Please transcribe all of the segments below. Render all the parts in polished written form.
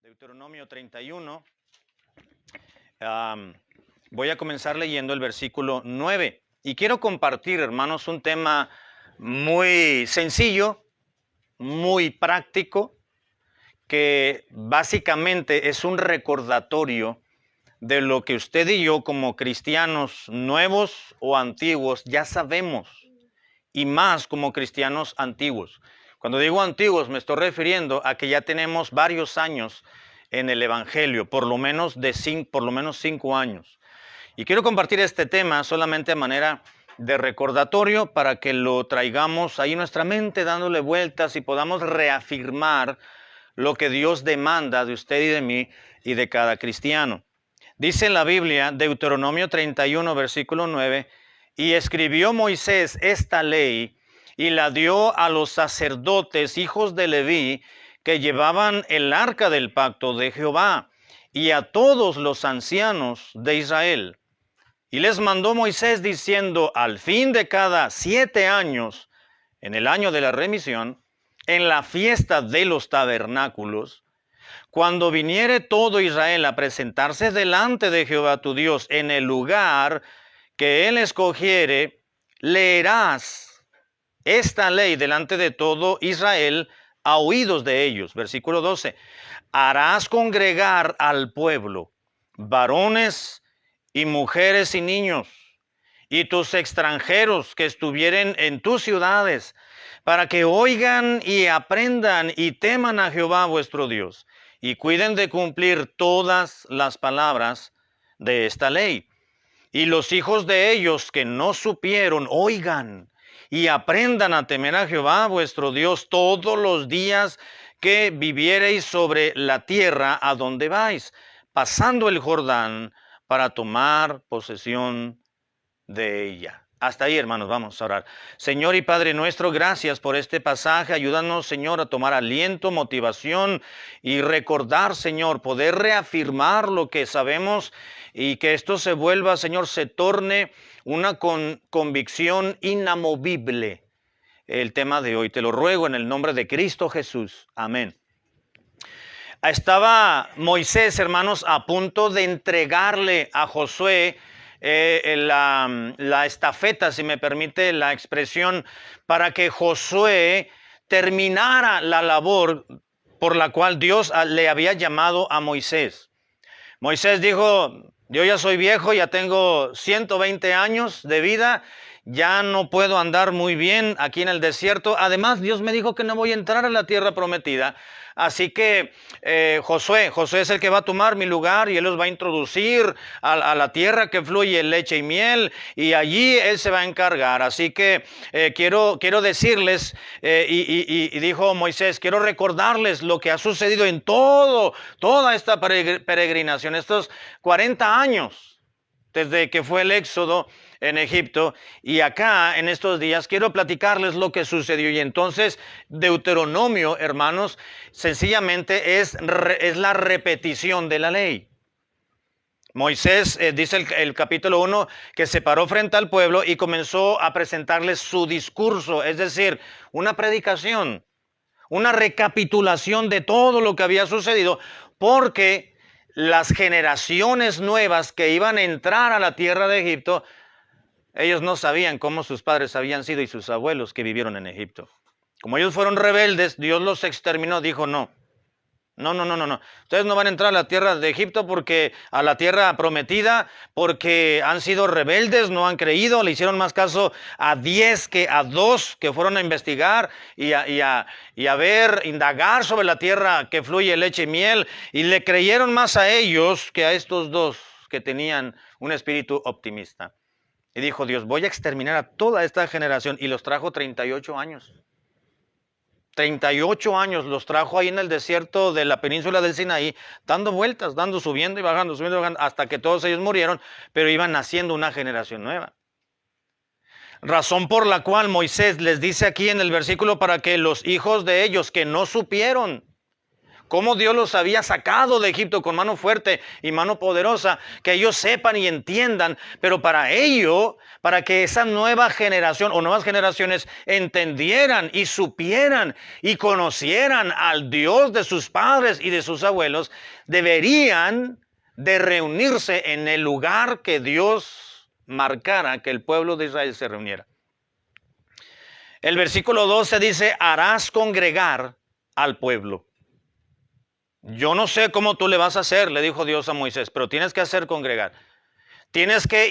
Deuteronomio 31. Voy a comenzar leyendo el versículo 9. Y quiero compartir, hermanos, un tema muy sencillo, muy práctico, que básicamente es un recordatorio de lo que usted y yo como cristianos nuevos o antiguos ya sabemos, y más como cristianos antiguos. Cuando digo antiguos me estoy refiriendo a que ya tenemos varios años en el Evangelio, por lo menos 5 años. Y quiero compartir este tema solamente a manera de recordatorio para que lo traigamos ahí en nuestra mente dándole vueltas y podamos reafirmar lo que Dios demanda de usted y de mí y de cada cristiano. Dice en la Biblia, Deuteronomio 31, versículo 9, y escribió Moisés esta ley y la dio a los sacerdotes, hijos de Leví, que llevaban el arca del pacto de Jehová, y a todos los ancianos de Israel. Y les mandó Moisés diciendo, al fin de cada 7 años, en el año de la remisión, en la fiesta de los tabernáculos, cuando viniere todo Israel a presentarse delante de Jehová tu Dios en el lugar que él escogiere, leerás esta ley delante de todo Israel a oídos de ellos. Versículo 12. Harás congregar al pueblo, varones y mujeres y niños, y tus extranjeros que estuvieren en tus ciudades, para que oigan y aprendan y teman a Jehová vuestro Dios, y cuiden de cumplir todas las palabras de esta ley. Y los hijos de ellos que no supieron, oigan y aprendan a temer a Jehová vuestro Dios todos los días que viviereis sobre la tierra a donde vais, pasando el Jordán para tomar posesión de ella. Hasta ahí, hermanos, vamos a orar. Señor y Padre nuestro, gracias por este pasaje. Ayúdanos, Señor, a tomar aliento, motivación y recordar, Señor, poder reafirmar lo que sabemos y que esto se vuelva, Señor, se torne una convicción inamovible. El tema de hoy, te lo ruego en el nombre de Cristo Jesús. Amén. Estaba Moisés, hermanos, a punto de entregarle a Josué la estafeta, si me permite la expresión, para que Josué terminara la labor por la cual Dios le había llamado a Moisés. Moisés dijo, yo ya soy viejo, ya tengo 120 años de vida, ya no puedo andar muy bien aquí en el desierto. Además, Dios me dijo que no voy a entrar a la tierra prometida. Así que Josué es el que va a tomar mi lugar y él los va a introducir a la tierra que fluye leche y miel, y allí él se va a encargar. Así que quiero decirles, y dijo Moisés, quiero recordarles lo que ha sucedido en toda esta peregrinación, estos 40 años desde que fue el éxodo en Egipto, y acá en estos días quiero platicarles lo que sucedió. Y entonces Deuteronomio, hermanos, sencillamente es la repetición de la ley. Moisés, dice el capítulo 1, que se paró frente al pueblo y comenzó a presentarles su discurso, es decir, una predicación, una recapitulación de todo lo que había sucedido, porque las generaciones nuevas que iban a entrar a la tierra de Egipto, ellos no sabían cómo sus padres habían sido y sus abuelos que vivieron en Egipto. Como ellos fueron rebeldes, Dios los exterminó, dijo no. Ustedes no van a entrar a la tierra de Egipto, porque a la tierra prometida, porque han sido rebeldes, no han creído, le hicieron más caso a 10 que a 2 que fueron a investigar y a indagar sobre la tierra que fluye leche y miel, y le creyeron más a ellos que a estos 2 que tenían un espíritu optimista. Y dijo Dios, voy a exterminar a toda esta generación, y los trajo 38 años. 38 años los trajo ahí en el desierto de la península del Sinaí, dando vueltas, subiendo y bajando, hasta que todos ellos murieron, pero iban naciendo una generación nueva. Razón por la cual Moisés les dice aquí en el versículo, para que los hijos de ellos que no supieron, cómo Dios los había sacado de Egipto con mano fuerte y mano poderosa, que ellos sepan y entiendan, pero para ello, para que esa nueva generación o nuevas generaciones entendieran y supieran y conocieran al Dios de sus padres y de sus abuelos, deberían de reunirse en el lugar que Dios marcara que el pueblo de Israel se reuniera. El versículo 12 dice, harás congregar al pueblo. Yo no sé cómo tú le vas a hacer, le dijo Dios a Moisés, pero tienes que hacer congregar. Tienes que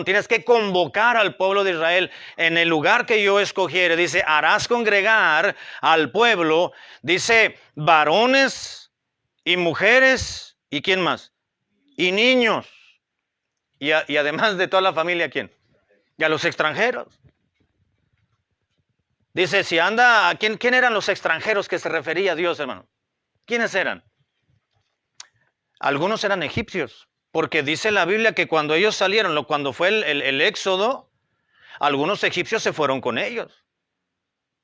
tienes que convocar al pueblo de Israel en el lugar que yo escogiere. Dice, harás congregar al pueblo. Dice, varones y mujeres. ¿Y quién más? Y niños. Y además de toda la familia, ¿quién? Y a los extranjeros. Dice, si anda, ¿quién eran los extranjeros que se refería a Dios, hermano? ¿Quiénes eran? Algunos eran egipcios, porque dice la Biblia que cuando ellos salieron, cuando fue el éxodo, algunos egipcios se fueron con ellos.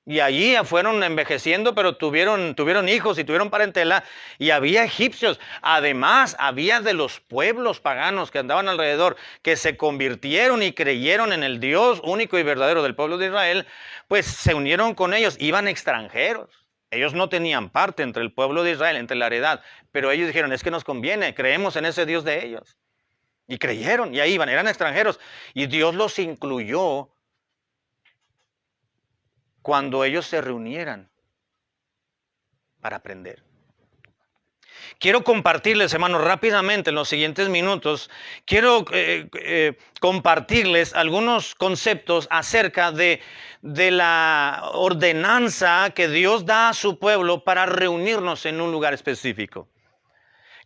Y allí fueron envejeciendo, pero tuvieron hijos y tuvieron parentela, y había egipcios. Además, había de los pueblos paganos que andaban alrededor, que se convirtieron y creyeron en el Dios único y verdadero del pueblo de Israel, pues se unieron con ellos, iban extranjeros. Ellos no tenían parte entre el pueblo de Israel, entre la heredad, pero ellos dijeron, es que nos conviene, creemos en ese Dios de ellos. Y creyeron, y ahí iban, eran extranjeros, y Dios los incluyó cuando ellos se reunieran para aprender. Quiero compartirles, hermanos, rápidamente en los siguientes minutos, quiero compartirles algunos conceptos acerca de la ordenanza que Dios da a su pueblo para reunirnos en un lugar específico.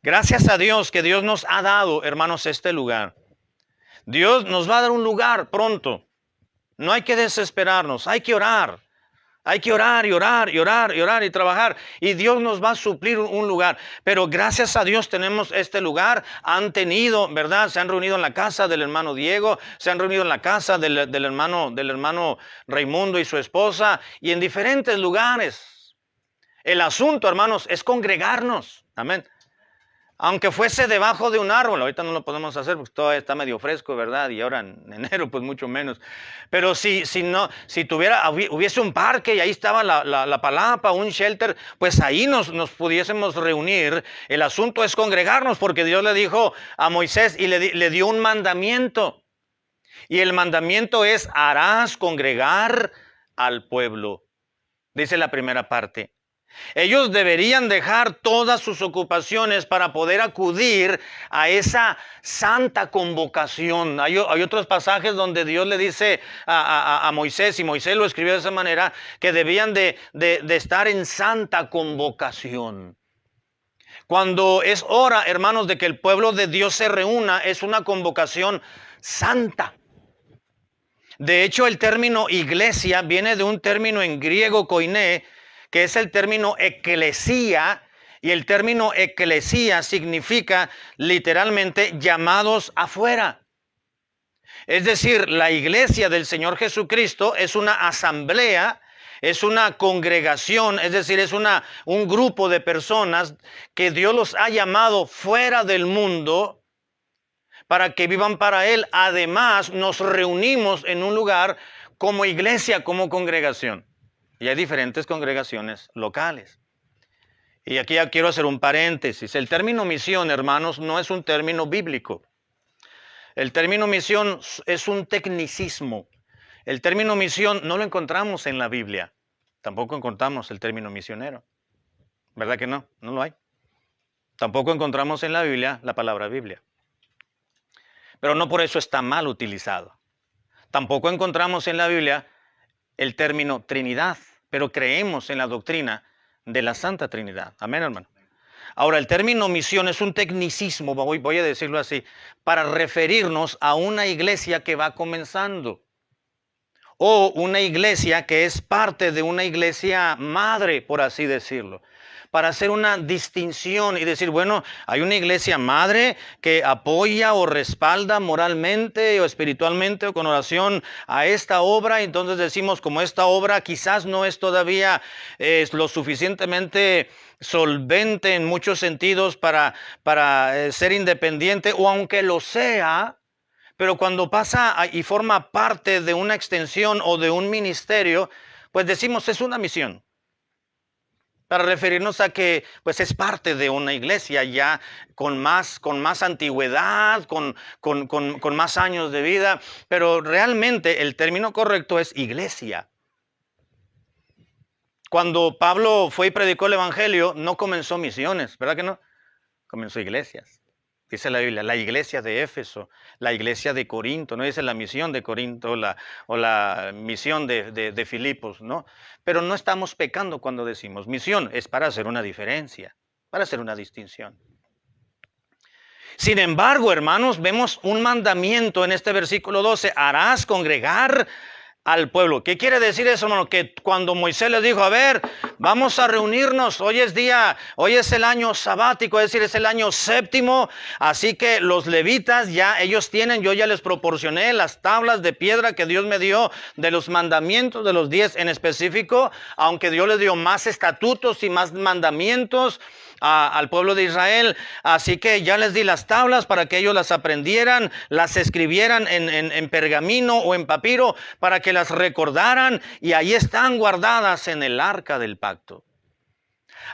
Gracias a Dios que Dios nos ha dado, hermanos, este lugar. Dios nos va a dar un lugar pronto. No hay que desesperarnos, hay que orar. Hay que orar y orar y orar y orar y trabajar. Y Dios nos va a suplir un lugar. Pero gracias a Dios tenemos este lugar. Han tenido, ¿verdad? Se han reunido en la casa del hermano Diego. Se han reunido en la casa del hermano Raimundo y su esposa. Y en diferentes lugares. El asunto, hermanos, es congregarnos. Amén. Aunque fuese debajo de un árbol, ahorita no lo podemos hacer porque todavía está medio fresco, ¿verdad? Y ahora en enero, pues mucho menos. Pero si hubiese un parque y ahí estaba la palapa, un shelter, pues ahí nos pudiésemos reunir. El asunto es congregarnos porque Dios le dijo a Moisés y le dio un mandamiento. Y el mandamiento es, harás congregar al pueblo. Dice la primera parte. Ellos deberían dejar todas sus ocupaciones para poder acudir a esa santa convocación. Hay otros pasajes donde Dios le dice a Moisés, y Moisés lo escribió de esa manera, que debían de estar en santa convocación. Cuando es hora, hermanos, de que el pueblo de Dios se reúna, es una convocación santa. De hecho, el término iglesia viene de un término en griego koiné, que es el término eclesía, y el término eclesía significa literalmente llamados afuera. Es decir, la iglesia del Señor Jesucristo es una asamblea, es una congregación, es decir, es un grupo de personas que Dios los ha llamado fuera del mundo para que vivan para Él. Además, nos reunimos en un lugar como iglesia, como congregación. Y hay diferentes congregaciones locales. Y aquí ya quiero hacer un paréntesis. El término misión, hermanos, no es un término bíblico. El término misión es un tecnicismo. El término misión no lo encontramos en la Biblia. Tampoco encontramos el término misionero. ¿Verdad que no? No lo hay. Tampoco encontramos en la Biblia la palabra Biblia. Pero no por eso está mal utilizado. Tampoco encontramos en la Biblia el término Trinidad, pero creemos en la doctrina de la Santa Trinidad. Amén, hermano. Ahora, el término misión es un tecnicismo, voy a decirlo así, para referirnos a una iglesia que va comenzando. O una iglesia que es parte de una iglesia madre, por así decirlo. para hacer una distinción y decir, bueno, hay una iglesia madre que apoya o respalda moralmente o espiritualmente o con oración a esta obra. Entonces decimos, como esta obra quizás no es todavía lo suficientemente solvente en muchos sentidos para ser independiente, o aunque lo sea, pero cuando pasa y forma parte de una extensión o de un ministerio, pues decimos es una misión, para referirnos a que pues es parte de una iglesia ya con más antigüedad, con más años de vida, pero realmente el término correcto es iglesia. Cuando Pablo fue y predicó el evangelio, no comenzó misiones, ¿verdad que no? Comenzó iglesias. Dice la Biblia, la iglesia de Éfeso, la iglesia de Corinto, no dice la misión de Corinto o la misión de Filipos, ¿no? Pero no estamos pecando cuando decimos misión, es para hacer una diferencia, para hacer una distinción. Sin embargo, hermanos, vemos un mandamiento en este versículo 12, harás congregar al pueblo. ¿Qué quiere decir eso, hermano? Que cuando Moisés les dijo, a ver, vamos a reunirnos, hoy es el año sabático, es decir, es el año séptimo, así que los levitas yo ya les proporcioné las tablas de piedra que Dios me dio de los mandamientos, de los 10 en específico, aunque Dios les dio más estatutos y más mandamientos al pueblo de Israel, así que ya les di las tablas para que ellos las aprendieran, las escribieran en pergamino o en papiro para que las recordaran, y ahí están guardadas en el arca del pacto.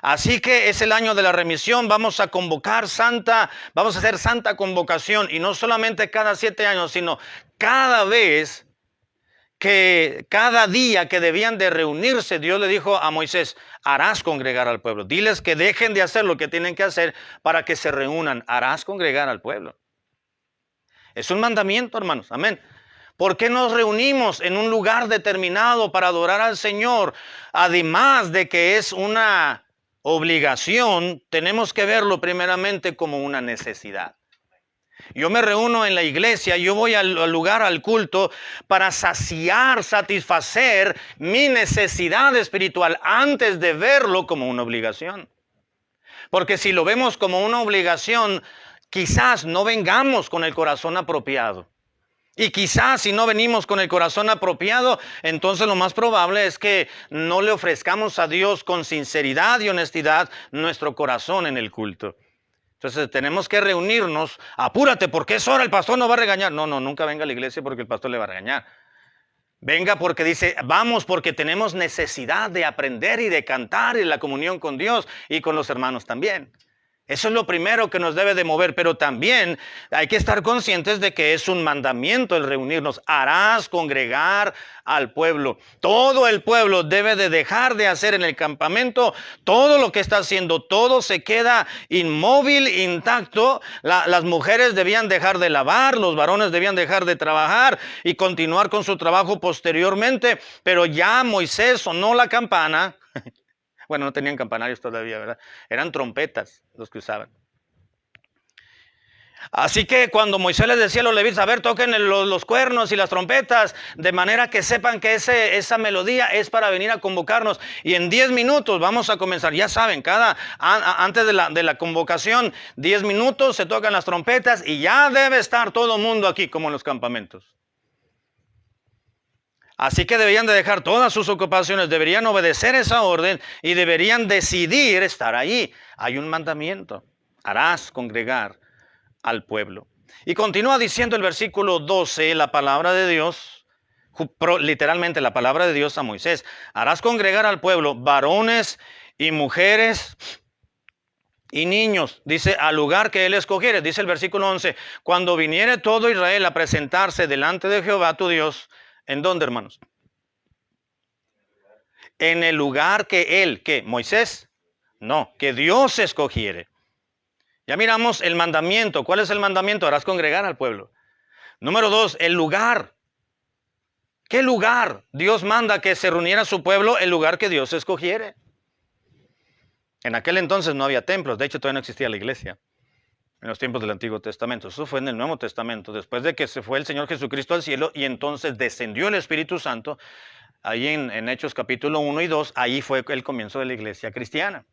Así que es el año de la remisión, vamos a hacer santa convocación, y no solamente cada 7 años, sino cada día que debían de reunirse, Dios le dijo a Moisés, harás congregar al pueblo. Diles que dejen de hacer lo que tienen que hacer para que se reúnan. Harás congregar al pueblo. Es un mandamiento, hermanos. Amén. ¿Por qué nos reunimos en un lugar determinado para adorar al Señor? Además de que es una obligación, tenemos que verlo primeramente como una necesidad. Yo me reúno en la iglesia, yo voy al lugar, al culto, para satisfacer mi necesidad espiritual antes de verlo como una obligación. Porque si lo vemos como una obligación, quizás no vengamos con el corazón apropiado. Y quizás si no venimos con el corazón apropiado, entonces lo más probable es que no le ofrezcamos a Dios con sinceridad y honestidad nuestro corazón en el culto. Entonces tenemos que reunirnos, apúrate porque es hora, el pastor no va a regañar. No, nunca venga a la iglesia porque el pastor le va a regañar. Venga porque dice, vamos porque tenemos necesidad de aprender y de cantar y la comunión con Dios y con los hermanos también. Eso es lo primero que nos debe de mover, pero también hay que estar conscientes de que es un mandamiento el reunirnos. Harás congregar al pueblo. Todo el pueblo debe de dejar de hacer en el campamento todo lo que está haciendo. Todo se queda inmóvil, intacto. Las mujeres debían dejar de lavar, los varones debían dejar de trabajar y continuar con su trabajo posteriormente. Pero ya Moisés sonó la campana. Bueno, no tenían campanarios todavía, ¿verdad? Eran trompetas los que usaban. Así que cuando Moisés les decía a los levitas, a ver, toquen los cuernos y las trompetas, de manera que sepan que esa melodía es para venir a convocarnos. Y en 10 minutos vamos a comenzar. Ya saben, antes de la convocación, 10 minutos se tocan las trompetas y ya debe estar todo el mundo aquí, como en los campamentos. Así que deberían de dejar todas sus ocupaciones, deberían obedecer esa orden y deberían decidir estar allí. Hay un mandamiento, harás congregar al pueblo. Y continúa diciendo el versículo 12, la palabra de Dios, literalmente la palabra de Dios a Moisés, harás congregar al pueblo, varones y mujeres y niños, dice, al lugar que él escogiere. Dice el versículo 11, cuando viniere todo Israel a presentarse delante de Jehová tu Dios. ¿En dónde, hermanos? En el lugar que él, ¿qué? ¿Moisés? No, que Dios escogiere. Ya miramos el mandamiento. ¿Cuál es el mandamiento? Harás congregar al pueblo. Número 2, el lugar. ¿Qué lugar? Dios manda que se reuniera su pueblo, el lugar que Dios escogiere. En aquel entonces no había templos, de hecho todavía no existía la iglesia. En los tiempos del Antiguo Testamento. Eso fue en el Nuevo Testamento, después de que se fue el Señor Jesucristo al cielo y entonces descendió el Espíritu Santo, ahí en Hechos capítulo 1 y 2, ahí fue el comienzo de la iglesia cristiana.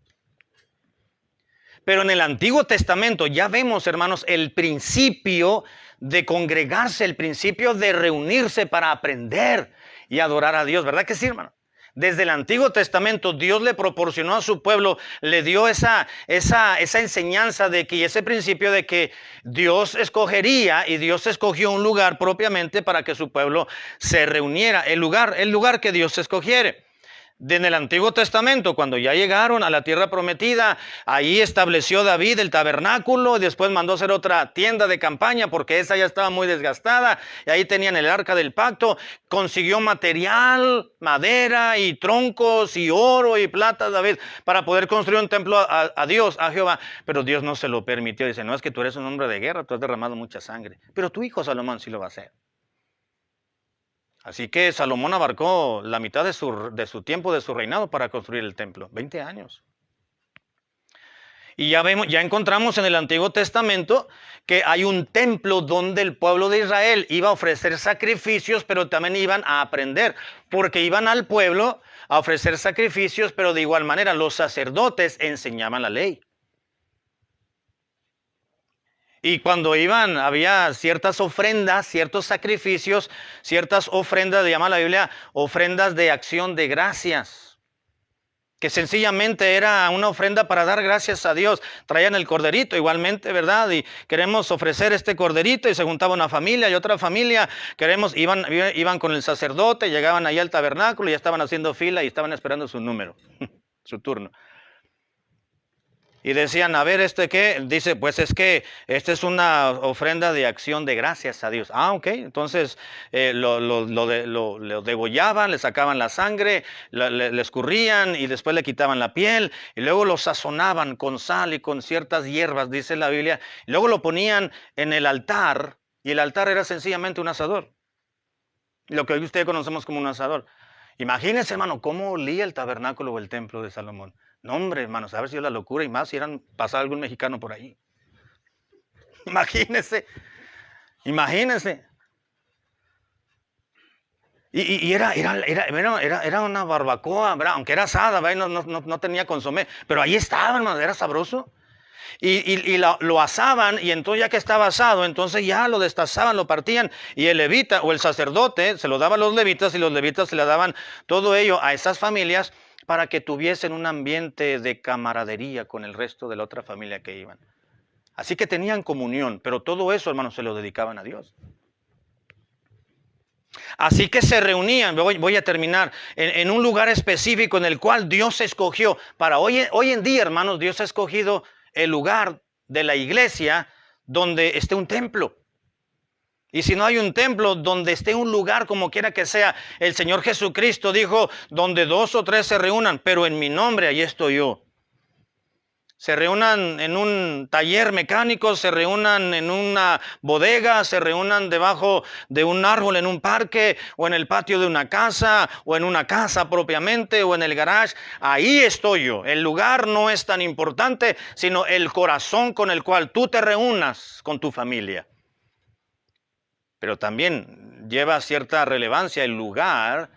Pero en el Antiguo Testamento ya vemos, hermanos, el principio de congregarse, el principio de reunirse para aprender y adorar a Dios. ¿Verdad que sí, hermano? Desde el Antiguo Testamento Dios le proporcionó a su pueblo, le dio esa enseñanza de que, y ese principio de que Dios escogería, y Dios escogió un lugar propiamente para que su pueblo se reuniera, el lugar que Dios escogiere. En el Antiguo Testamento, cuando ya llegaron a la tierra prometida, ahí estableció David el tabernáculo y después mandó hacer otra tienda de campaña porque esa ya estaba muy desgastada, y ahí tenían el arca del pacto. Consiguió material, madera y troncos y oro y plata, David, para poder construir un templo a Dios, a Jehová, pero Dios no se lo permitió. Dice: no, es que tú eres un hombre de guerra, tú has derramado mucha sangre, pero tu hijo Salomón sí lo va a hacer. Así que Salomón abarcó la mitad de su tiempo, de su reinado, para construir el templo, 20 años. Y ya encontramos en el Antiguo Testamento que hay un templo donde el pueblo de Israel iba a ofrecer sacrificios, pero también iban a aprender, porque iban al pueblo a ofrecer sacrificios, pero de igual manera los sacerdotes enseñaban la ley. Y cuando iban, había ciertas ofrendas, ciertos sacrificios, ciertas ofrendas, llama la Biblia, ofrendas de acción de gracias, que sencillamente era una ofrenda para dar gracias a Dios. Traían el corderito igualmente, ¿verdad? Y queremos ofrecer este corderito, y se juntaba una familia y otra familia. Iban con el sacerdote, llegaban ahí al tabernáculo y ya estaban haciendo fila y estaban esperando su número, su turno. Y decían: a ver, ¿este qué? Dice: pues es que esta es una ofrenda de acción de gracias a Dios. Ah, ok. Entonces lo degollaban, le sacaban la sangre, le escurrían y después le quitaban la piel. Y luego lo sazonaban con sal y con ciertas hierbas, dice la Biblia. Y luego lo ponían en el altar, y el altar era sencillamente un asador. Lo que hoy ustedes conocemos como un asador. Imagínense, hermano, cómo olía el tabernáculo o el templo de Salomón. No, hombre, hermanos, a ver si la locura, y más si pasaba algún mexicano por ahí. Imagínense. Y era una barbacoa, ¿verdad? Aunque era asada, ¿verdad? No tenía consomé, pero ahí estaba, hermano, era sabroso. Y lo asaban, y entonces ya que estaba asado, entonces ya lo destazaban, lo partían, y el levita o el sacerdote se lo daba a los levitas, y los levitas se le daban todo ello a esas familias para que tuviesen un ambiente de camaradería con el resto de la otra familia que iban. Así que tenían comunión, pero todo eso, hermanos, se lo dedicaban a Dios. Así que se reunían, voy a terminar, en un lugar específico en el cual Dios escogió. Para hoy en día, hermanos, Dios ha escogido el lugar de la iglesia donde esté un templo. Y si no hay un templo, donde esté un lugar, como quiera que sea. El Señor Jesucristo dijo: donde 2 o 3 se reúnan, pero en mi nombre, allí estoy yo. Se reúnan en un taller mecánico, se reúnan en una bodega, se reúnan debajo de un árbol en un parque, o en el patio de una casa, o en una casa propiamente, o en el garage. Ahí estoy yo. El lugar no es tan importante, sino el corazón con el cual tú te reúnas con tu familia. Pero también lleva cierta relevancia el lugar,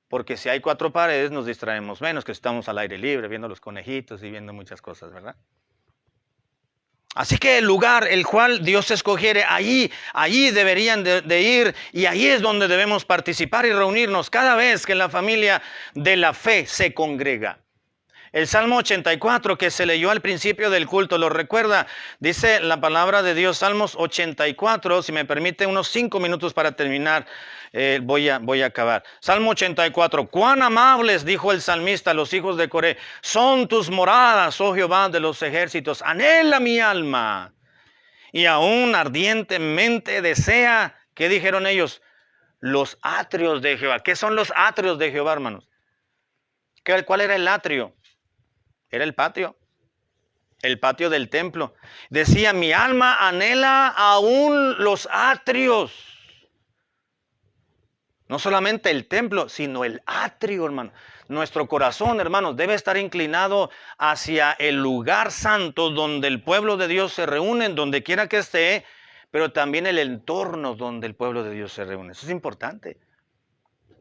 porque si hay 4 paredes nos distraemos menos, que estamos al aire libre viendo los conejitos y viendo muchas cosas, ¿verdad? Así que el lugar el cual Dios escogiere, allí deberían de ir, y allí es donde debemos participar y reunirnos cada vez que la familia de la fe se congrega. El Salmo 84 que se leyó al principio del culto, ¿lo recuerda? Dice la palabra de Dios, Salmos 84, si me permite unos 5 minutos para terminar, voy a acabar. Salmo 84, cuán amables, dijo el salmista, los hijos de Coré, son tus moradas, oh Jehová de los ejércitos, anhela mi alma, y aún ardientemente desea, ¿qué dijeron ellos? Los atrios de Jehová. ¿Qué son los atrios de Jehová, hermanos? ¿Cuál era el atrio? Era el patio del templo. Decía: mi alma anhela aún los atrios. No solamente el templo, sino el atrio, hermano. Nuestro corazón, hermanos, debe estar inclinado hacia el lugar santo donde el pueblo de Dios se reúne, donde quiera que esté, pero también el entorno donde el pueblo de Dios se reúne. Eso es importante.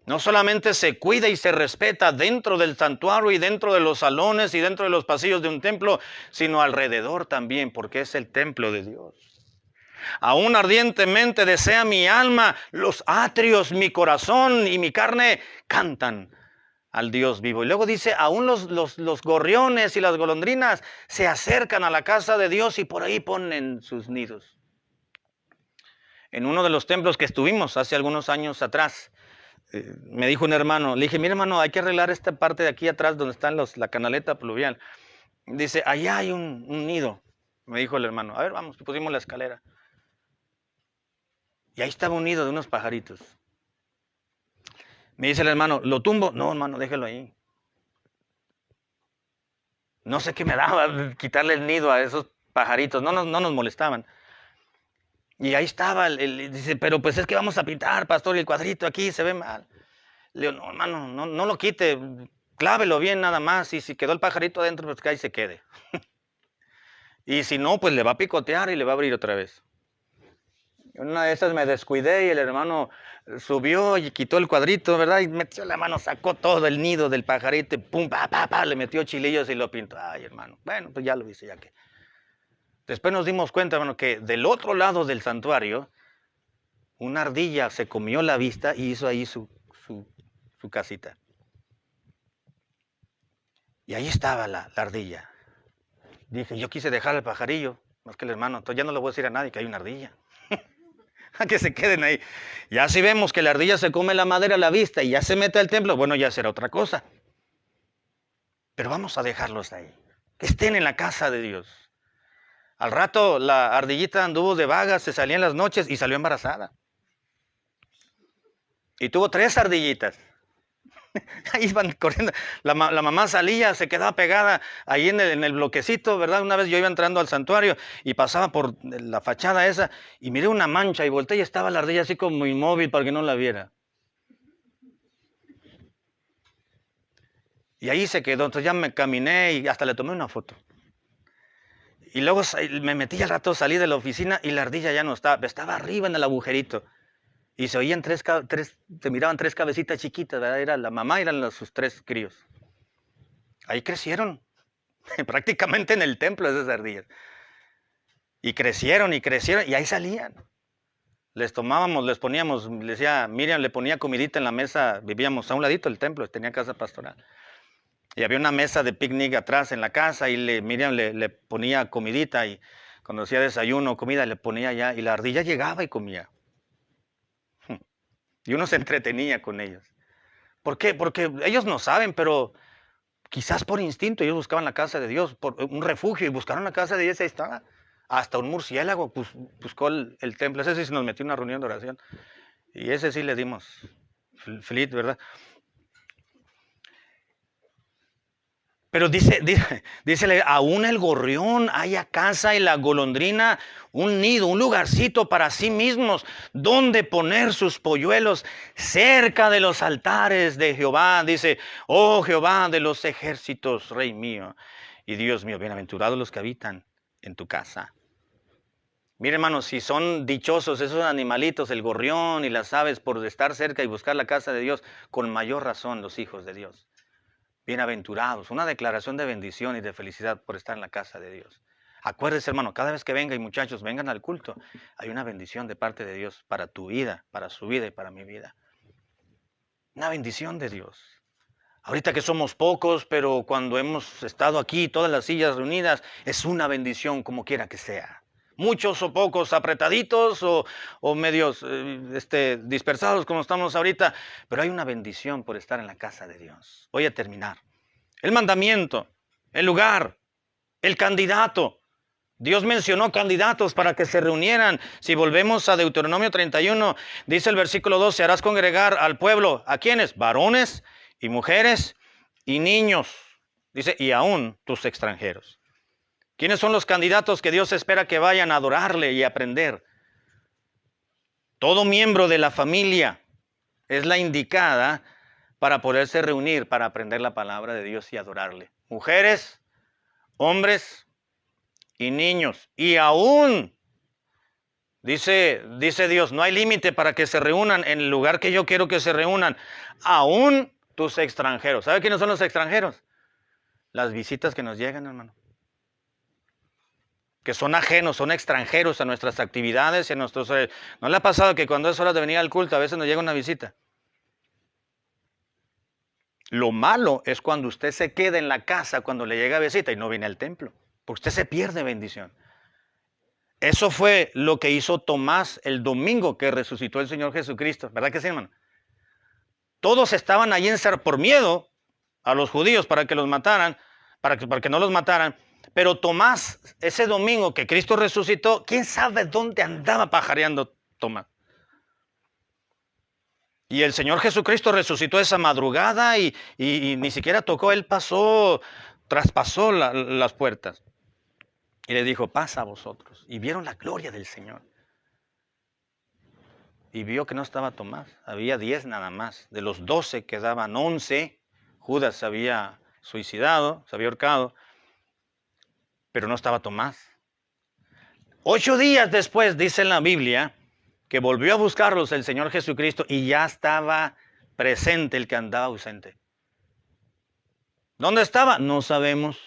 No solamente se cuida y se respeta dentro del santuario y dentro de los salones y dentro de los pasillos de un templo, sino alrededor también, porque es el templo de Dios. Aún ardientemente desea mi alma, los atrios, mi corazón y mi carne cantan al Dios vivo. Y luego dice, aún los gorriones y las golondrinas se acercan a la casa de Dios y por ahí ponen sus nidos. En uno de los templos que estuvimos hace algunos años atrás, me dijo un hermano, le dije, mira hermano, hay que arreglar esta parte de aquí atrás donde está la canaleta pluvial. Dice, allá hay un nido, me dijo el hermano. A ver, vamos, pusimos la escalera. Y ahí estaba un nido de unos pajaritos. Me dice el hermano, ¿lo tumbo? No, hermano, déjelo ahí. No sé qué me daba quitarle el nido a esos pajaritos, no nos molestaban. Y ahí estaba, dice, pero pues es que vamos a pintar, pastor, y el cuadrito aquí se ve mal. Le digo, no, hermano, no lo quite, clávelo bien nada más, y si quedó el pajarito adentro, pues que ahí se quede. Y si no, pues le va a picotear y le va a abrir otra vez. Una de esas me descuidé y el hermano subió y quitó el cuadrito, ¿verdad? Y metió la mano, sacó todo el nido del pajarito y pum, le metió chilillos y lo pintó. Ay, hermano, bueno, pues ya lo hice, ya que. Después nos dimos cuenta, hermano, que del otro lado del santuario, una ardilla se comió la vista y hizo ahí su casita. Y ahí estaba la ardilla. Dije, yo quise dejar el pajarillo, más que el hermano, entonces ya no le voy a decir a nadie que hay una ardilla. A que se queden ahí. Ya si vemos que la ardilla se come la madera a la vista y ya se mete al templo, bueno, ya será otra cosa. Pero vamos a dejarlos ahí. Que estén en la casa de Dios. Al rato la ardillita anduvo de vaga, se salía en las noches y salió embarazada. Y tuvo 3 ardillitas. Ahí iban corriendo. La mamá salía, se quedaba pegada ahí en el bloquecito, ¿verdad? Una vez yo iba entrando al santuario y pasaba por la fachada esa y miré una mancha y volteé y estaba la ardilla así como inmóvil para que no la viera. Y ahí se quedó, entonces ya me caminé y hasta le tomé una foto. Y luego me metí al rato, salí de la oficina y la ardilla ya no estaba arriba en el agujerito. Y se oían se miraban 3 cabecitas chiquitas, ¿verdad? Era la mamá y eran sus 3 críos. Ahí crecieron, prácticamente en el templo esas ardillas. Y crecieron y ahí salían. Les tomábamos, les poníamos, le decía, Miriam le ponía comidita en la mesa, vivíamos a un ladito del templo, tenía casa pastoral. Y había una mesa de picnic atrás en la casa y Miriam le ponía comidita y cuando hacía desayuno, comida, le ponía allá y la ardilla llegaba y comía. Y uno se entretenía con ellos. ¿Por qué? Porque ellos no saben, pero quizás por instinto ellos buscaban la casa de Dios, por un refugio y buscaron la casa de Dios y ahí estaba. Hasta un murciélago buscó el templo. Ese sí se nos metió en una reunión de oración. Y ese sí le dimos flit, ¿verdad? Pero dice, aún el gorrión haya casa y la golondrina un nido, un lugarcito para sí mismos, donde poner sus polluelos cerca de los altares de Jehová. Dice, oh Jehová de los ejércitos, Rey mío y Dios mío, bienaventurados los que habitan en tu casa. Mire, hermanos, si son dichosos esos animalitos, el gorrión y las aves, por estar cerca y buscar la casa de Dios, con mayor razón los hijos de Dios. Bienaventurados, una declaración de bendición y de felicidad por estar en la casa de Dios. Acuérdese, hermano, cada vez que venga y muchachos vengan al culto, hay una bendición de parte de Dios para tu vida, para su vida y para mi vida. Una bendición de Dios. Ahorita que somos pocos, pero cuando hemos estado aquí, todas las sillas reunidas, es una bendición como quiera que sea. Muchos o pocos, apretaditos o medios dispersados como estamos ahorita, pero hay una bendición por estar en la casa de Dios. Voy a terminar. El mandamiento, el lugar, el candidato. Dios mencionó candidatos para que se reunieran. Si volvemos a Deuteronomio 31, dice el versículo 12, harás congregar al pueblo. ¿A quiénes? Varones y mujeres y niños. Dice, y aún tus extranjeros. ¿Quiénes son los candidatos que Dios espera que vayan a adorarle y aprender? Todo miembro de la familia es la indicada para poderse reunir, para aprender la palabra de Dios y adorarle. Mujeres, hombres y niños. Y aún, Dice Dios, no hay límite para que se reúnan en el lugar que yo quiero que se reúnan. Aún tus extranjeros. ¿Sabe quiénes son los extranjeros? Las visitas que nos llegan, hermano. Que son ajenos, son extranjeros a nuestras actividades y a nuestros... ¿No le ha pasado que cuando es hora de venir al culto a veces nos llega una visita? Lo malo es cuando usted se queda en la casa cuando le llega visita y no viene al templo. Porque usted se pierde bendición. Eso fue lo que hizo Tomás el domingo que resucitó el Señor Jesucristo. ¿Verdad que sí, hermano? Todos estaban allí encerrados por miedo a los judíos para que los mataran, para que no los mataran. Pero Tomás, ese domingo que Cristo resucitó, ¿quién sabe dónde andaba pajareando Tomás? Y el Señor Jesucristo resucitó esa madrugada y ni siquiera tocó, Él pasó, traspasó las puertas. Y le dijo, pasa a vosotros. Y vieron la gloria del Señor. Y vio que no estaba Tomás, había 10 nada más. De los 12 quedaban 11. Judas se había suicidado, se había ahorcado. Pero no estaba Tomás. 8 días después, dice en la Biblia, que volvió a buscarlos el Señor Jesucristo y ya estaba presente el que andaba ausente. ¿Dónde estaba? No sabemos.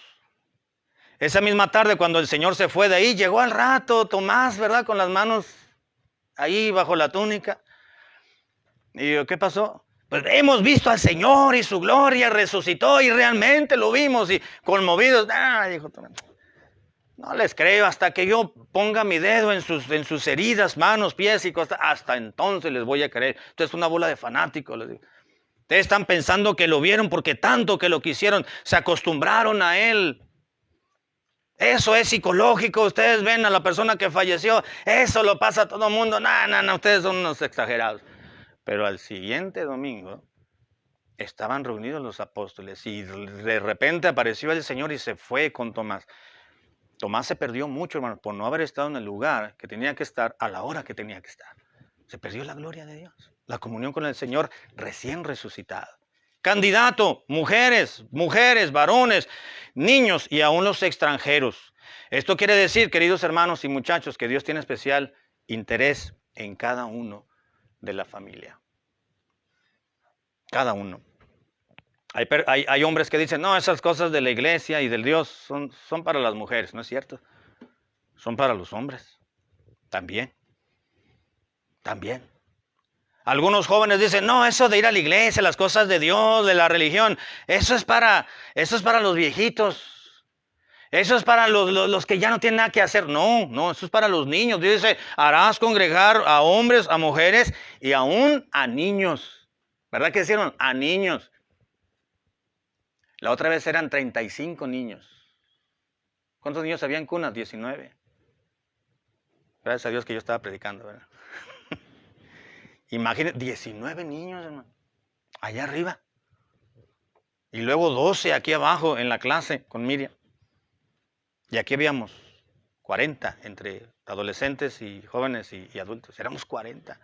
Esa misma tarde cuando el Señor se fue de ahí, llegó al rato Tomás, ¿verdad? Con las manos ahí bajo la túnica. Y yo, ¿qué pasó? Pues hemos visto al Señor y su gloria resucitó y realmente lo vimos y conmovidos. Dijo Tomás, no les creo hasta que yo ponga mi dedo en sus heridas, manos, pies y cosas. Hasta entonces les voy a creer. Esto es una bola de fanáticos, les digo. Ustedes están pensando que lo vieron porque tanto que lo quisieron, se acostumbraron a Él. Eso es psicológico. Ustedes ven a la persona que falleció, eso lo pasa a todo el mundo. No, ustedes son unos exagerados. Pero al siguiente domingo estaban reunidos los apóstoles y de repente apareció el Señor y se fue con Tomás. Tomás se perdió mucho, hermano, por no haber estado en el lugar que tenía que estar a la hora que tenía que estar. Se perdió la gloria de Dios, la comunión con el Señor recién resucitado. Candidato, mujeres, varones, niños y aún los extranjeros. Esto quiere decir, queridos hermanos y muchachos, que Dios tiene especial interés en cada uno de la familia. Cada uno. Hay hombres que dicen, no, esas cosas de la iglesia y del Dios son para las mujeres. No es cierto. Son para los hombres. También. Algunos jóvenes dicen, no, eso de ir a la iglesia, las cosas de Dios, de la religión, eso es para los viejitos. Eso es para los que ya no tienen nada que hacer. No, eso es para los niños. Dios dice, harás congregar a hombres, a mujeres y aún a niños. ¿Verdad que hicieron? A niños. La otra vez eran 35 niños. ¿Cuántos niños había en cunas? 19. Gracias a Dios que yo estaba predicando, ¿verdad? Imagínense, 19 niños, hermano, allá arriba. Y luego 12 aquí abajo en la clase con Miriam. Y aquí habíamos 40 entre adolescentes y jóvenes y adultos. Éramos 40.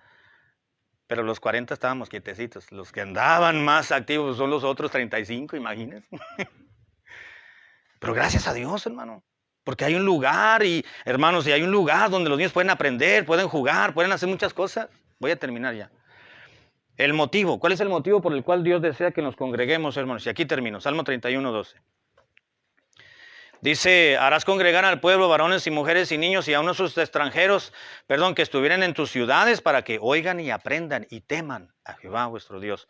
Pero los 40 estábamos quietecitos. Los que andaban más activos son los otros 35, imagínense. Pero gracias a Dios, hermano. Porque hay un lugar, y hermanos, y hay un lugar donde los niños pueden aprender, pueden jugar, pueden hacer muchas cosas. Voy a terminar ya. El motivo. ¿Cuál es el motivo por el cual Dios desea que nos congreguemos, hermanos? Y aquí termino. Salmo 31, 12. Dice, harás congregar al pueblo, varones y mujeres y niños y a unos sus extranjeros, que estuvieran en tus ciudades para que oigan y aprendan y teman a Jehová vuestro Dios.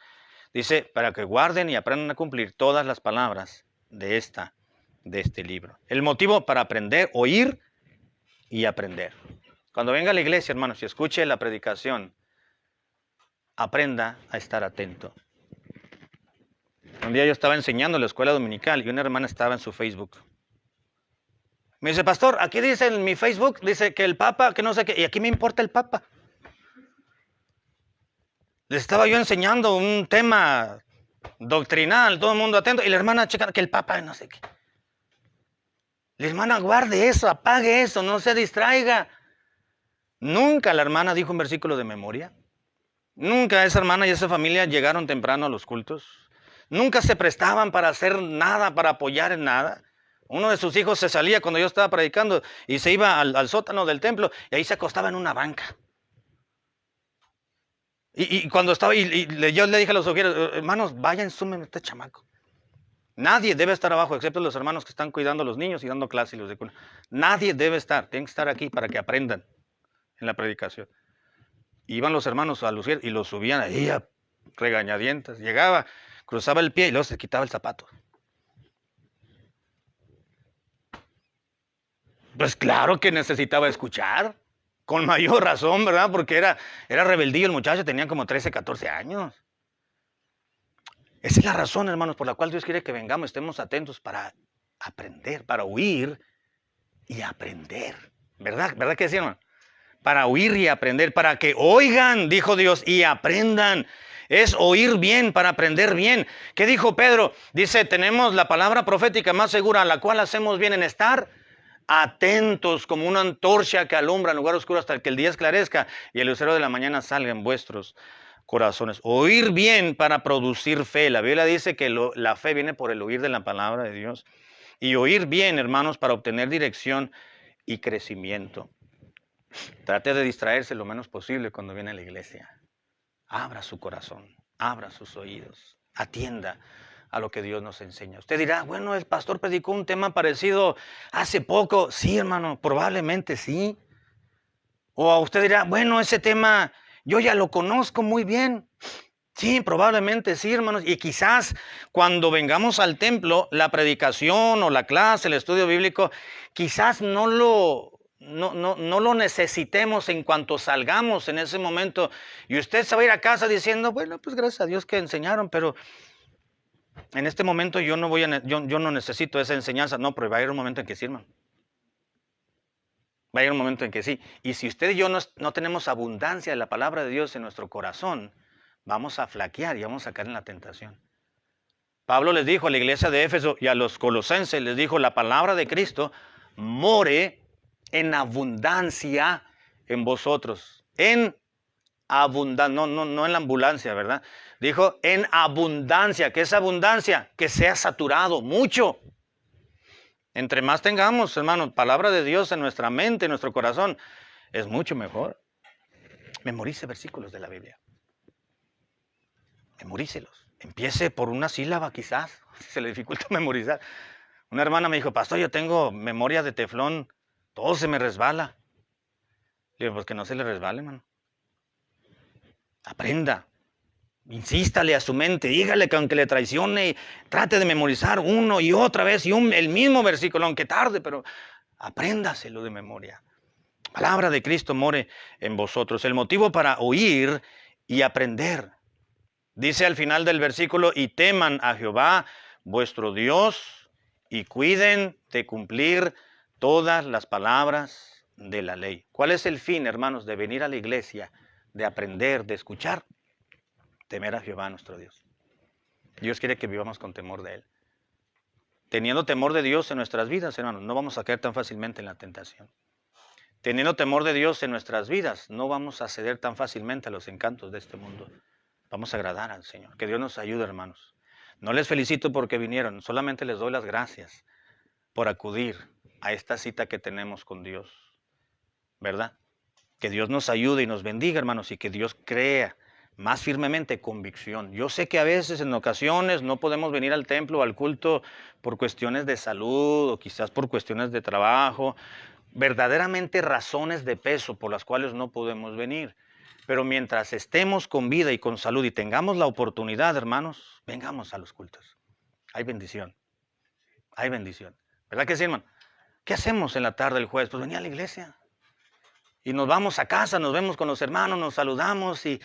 Dice, para que guarden y aprendan a cumplir todas las palabras de este libro. El motivo para aprender, oír y aprender. Cuando venga a la iglesia, hermanos, y escuche la predicación, aprenda a estar atento. Un día yo estaba enseñando en la escuela dominical y una hermana estaba en su Facebook. Me dice, pastor, aquí dice en mi Facebook, dice que el Papa, que no sé qué, y aquí me importa el Papa. Les estaba yo enseñando un tema doctrinal, todo el mundo atento, y la hermana checa que el Papa no sé qué. La hermana guarde eso, apague eso, no se distraiga. Nunca la hermana dijo un versículo de memoria. Nunca esa hermana y esa familia llegaron temprano a los cultos. Nunca se prestaban para hacer nada, para apoyar en nada. Uno de sus hijos se salía cuando yo estaba predicando y se iba al sótano del templo y ahí se acostaba en una banca. Y cuando estaba, yo le dije a los ojeros, hermanos, vayan, sumen este chamaco. Nadie debe estar abajo, excepto los hermanos que están cuidando a los niños y dando clases y los de cuna. Nadie debe estar, tienen que estar aquí para que aprendan en la predicación. Iban los hermanos a lucir y los subían ahí a regañadientes. Llegaba, cruzaba el pie y luego se quitaba el zapato. Pues claro que necesitaba escuchar, con mayor razón, ¿verdad? Porque era rebeldío el muchacho, tenía como 13, 14 años. Esa es la razón, hermanos, por la cual Dios quiere que vengamos, estemos atentos para aprender, para oír y aprender. ¿Verdad? ¿Verdad que sí, hermano? Para oír y aprender, para que oigan, dijo Dios, y aprendan. Es oír bien para aprender bien. ¿Qué dijo Pedro? Dice, tenemos la palabra profética más segura, a la cual hacemos bien en estar atentos como una antorcha que alumbra en lugar oscuro hasta que el día esclarezca y el lucero de la mañana salga en vuestros corazones. Oír bien para producir fe. La Biblia dice que la fe viene por el oír de la palabra de Dios. Y oír bien, hermanos, para obtener dirección y crecimiento. Trate de distraerse lo menos posible cuando viene a la iglesia. Abra su corazón, abra sus oídos, atienda a lo que Dios nos enseña. Usted dirá, bueno, el pastor predicó un tema parecido hace poco. Sí, hermano, probablemente sí. O usted dirá, bueno, ese tema yo ya lo conozco muy bien. Sí, probablemente sí, hermanos. Y quizás cuando vengamos al templo, la predicación o la clase, el estudio bíblico, quizás no lo necesitemos en cuanto salgamos en ese momento. Y usted se va a ir a casa diciendo, bueno, pues gracias a Dios que enseñaron, pero en este momento yo no necesito esa enseñanza. No, pero va a haber un momento en que sí, hermano. Va a haber un momento en que sí. Y si usted y yo no tenemos abundancia de la palabra de Dios en nuestro corazón, vamos a flaquear y vamos a caer en la tentación. Pablo les dijo a la iglesia de Éfeso y a los colosenses, les dijo, la palabra de Cristo more en abundancia en vosotros. En abundancia, no en la ambulancia, ¿verdad? Dijo en abundancia. ¿Qué es abundancia? Que sea saturado, mucho. Entre más tengamos, hermanos, palabra de Dios en nuestra mente, en nuestro corazón, es mucho mejor. Memorice versículos de la Biblia. Memorícelos. Empiece por una sílaba quizás, si se le dificulta memorizar. Una hermana me dijo, pastor, yo tengo memoria de teflón, todo se me resbala. Le digo, pues que no se le resbale, hermano. Aprenda. Insístale a su mente, dígale que aunque le traicione, trate de memorizar uno y otra vez y el mismo versículo, aunque tarde, pero apréndaselo de memoria. Palabra de Cristo more en vosotros. El motivo para oír y aprender. Dice al final del versículo, y teman a Jehová, vuestro Dios, y cuiden de cumplir todas las palabras de la ley. ¿Cuál es el fin, hermanos, de venir a la iglesia, de aprender, de escuchar? Temer a Jehová, nuestro Dios. Dios quiere que vivamos con temor de Él. Teniendo temor de Dios en nuestras vidas, hermanos, no vamos a caer tan fácilmente en la tentación. Teniendo temor de Dios en nuestras vidas, no vamos a ceder tan fácilmente a los encantos de este mundo. Vamos a agradar al Señor. Que Dios nos ayude, hermanos. No les felicito porque vinieron, solamente les doy las gracias por acudir a esta cita que tenemos con Dios. ¿Verdad? Que Dios nos ayude y nos bendiga, hermanos, y que Dios crea más firmemente convicción. Yo sé que a veces, en ocasiones, no podemos venir al templo o al culto por cuestiones de salud o quizás por cuestiones de trabajo, verdaderamente razones de peso por las cuales no podemos venir. Pero mientras estemos con vida y con salud y tengamos la oportunidad, hermanos, vengamos a los cultos. Hay bendición. Hay bendición. ¿Verdad que sí, hermano? ¿Qué hacemos en la tarde del jueves? Pues venir a la iglesia. Y nos vamos a casa, nos vemos con los hermanos, nos saludamos y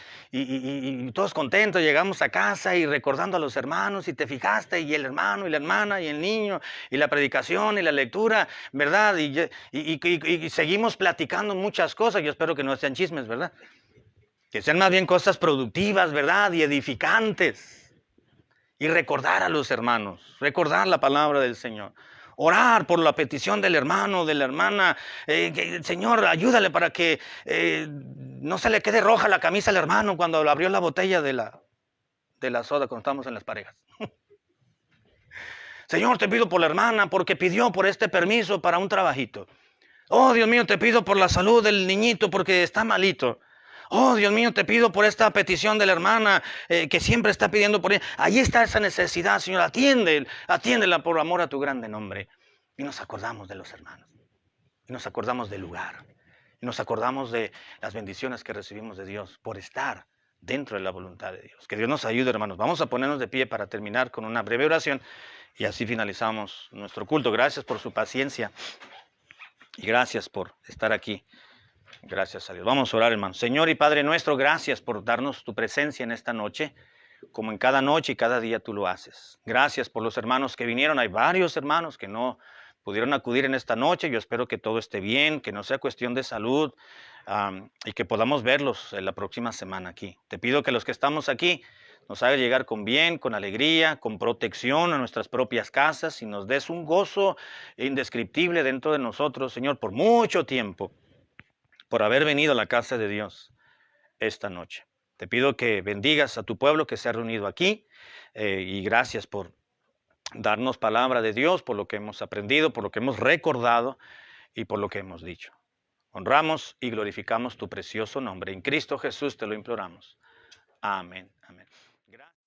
todos contentos. Llegamos a casa y recordando a los hermanos y te fijaste y el hermano y la hermana y el niño y la predicación y la lectura, ¿verdad? Y seguimos platicando muchas cosas. Yo espero que no sean chismes, ¿verdad? Que sean más bien cosas productivas, ¿verdad? Y edificantes. Y recordar a los hermanos, recordar la palabra del Señor. Orar por la petición del hermano, de la hermana. Señor, ayúdale para que no se le quede roja la camisa al hermano cuando abrió la botella de la soda cuando estamos en las parejas. Señor, te pido por la hermana porque pidió por este permiso para un trabajito. Oh, Dios mío, te pido por la salud del niñito porque está malito. Oh, Dios mío, te pido por esta petición de la hermana que siempre está pidiendo por ella. Ahí está esa necesidad, Señor. Atiéndela por amor a tu grande nombre. Y nos acordamos de los hermanos. Y nos acordamos del lugar. Y nos acordamos de las bendiciones que recibimos de Dios por estar dentro de la voluntad de Dios. Que Dios nos ayude, hermanos. Vamos a ponernos de pie para terminar con una breve oración. Y así finalizamos nuestro culto. Gracias por su paciencia. Y gracias por estar aquí. Gracias a Dios. Vamos a orar, hermanos. Señor y Padre nuestro, gracias por darnos tu presencia en esta noche, como en cada noche y cada día tú lo haces. Gracias por los hermanos que vinieron. Hay varios hermanos que no pudieron acudir en esta noche. Yo espero que todo esté bien, que no sea cuestión de salud y que podamos verlos en la próxima semana aquí. Te pido que los que estamos aquí nos haga llegar con bien, con alegría, con protección a nuestras propias casas y nos des un gozo indescriptible dentro de nosotros, Señor, por mucho tiempo, por haber venido a la casa de Dios esta noche. Te pido que bendigas a tu pueblo que se ha reunido aquí y gracias por darnos palabra de Dios, por lo que hemos aprendido, por lo que hemos recordado y por lo que hemos dicho. Honramos y glorificamos tu precioso nombre. En Cristo Jesús te lo imploramos. Amén. Amén. Gracias.